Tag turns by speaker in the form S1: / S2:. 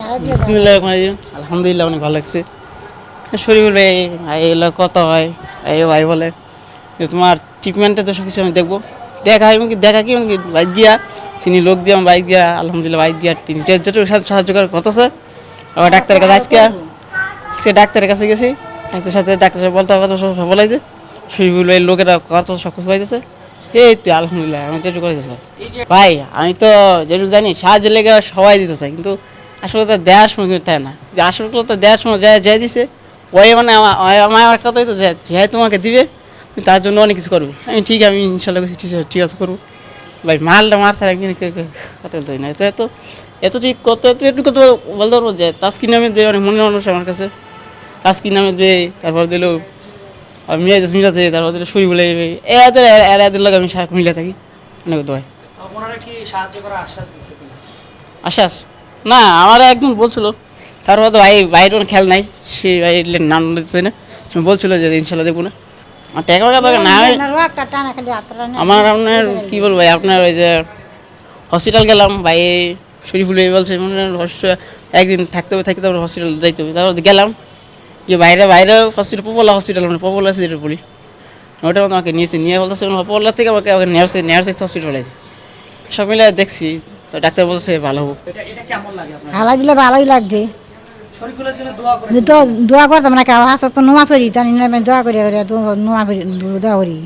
S1: বিসমিল্লাহির রহমানির রহিম। আলহামদুলিল্লাহ অনেক ভালো লাগছে। শরীফুল ভাই ভাই এগুলো কত হয় এই ভাই বলে যে তোমার ট্রিটমেন্টে তো সব কিছু আমি দেখবো। দেখা কি বাইক দিয়া তিনি লোক দিয়ে আমার বাইক দিয়া আলহামদুলিল্লাহ বাইক দিয়া তিনি যতটুকু সাহায্য করার কথা আছে। আবার ডাক্তারের কাছে আজকে ডাক্তারের কাছে গেছি। ডাক্তার সাহেব বলতে কত সব বলাইছে শরীফুল ভাই লোকেরা কত সব কিছু পাইতেছে। এই তো আলহামদুলিল্লাহ আমি যেটুকু করেছি ভাই আমি তো যেটুকু জানি সাহায্য লেগে সবাই দিতে চাই, কিন্তু আসলে তো দেওয়ার সময় কিন্তু তাই না, যে আসলে তো দেওয়ার সময় যাই দিছে ওই মানে আমার কথাই তো যে তোমাকে দিবে তুমি তার জন্য অনেক কিছু করবে। আমি ইনশাল্লাহ ঠিক আছে করবো। ভাই মালটা মার ছাড়া কথা বলতে হয় না। এত এত ঠিক কত একটু কত বলতে পারবো যে তাস্কিন নামে দেবে অনেক মনে মানুষ আমার কাছে। তাস্কিন নামে দেবে, তারপর দিল মিলাতে, তারপর দিল শুই বলে এদের লোক আমি মিলে থাকি অনেক দোয়াই আশ্বাস। না আমার একদম বলছিল, তারপর তো ভাই বাইরের কোনো খেয়াল নাই, সে ভাই নাম দিতে না, সে বলছিল যে ইনশাল্লাহ দেখবো না। আর টাকার কথা না আমার আপনার কী বলবো ভাই, আপনার ওই যে হসপিটাল গেলাম ভাই শরীফুল ভাই বলছে একদিন থাকতে হবে তারপর হসপিটাল যাইতে হবে। তারপর গেলাম যে বাইরে হসপিটাল হসপিটাল মানে পপুলার সিটির পড়ি, ওটা আমাকে নিয়ে বলতেছে পপুলার থেকে আমাকে নেয়ার হসপিটাল আছে। সব মিলে দেখছি তো ডাক্তার বলছে ভালো হোক।
S2: ভালো দিলে ভালোই লাগছে। তো দোয়া করতাম না কেউ হাসত তো নোয়া করি জানি না, দোয়া করি দোয়া করি।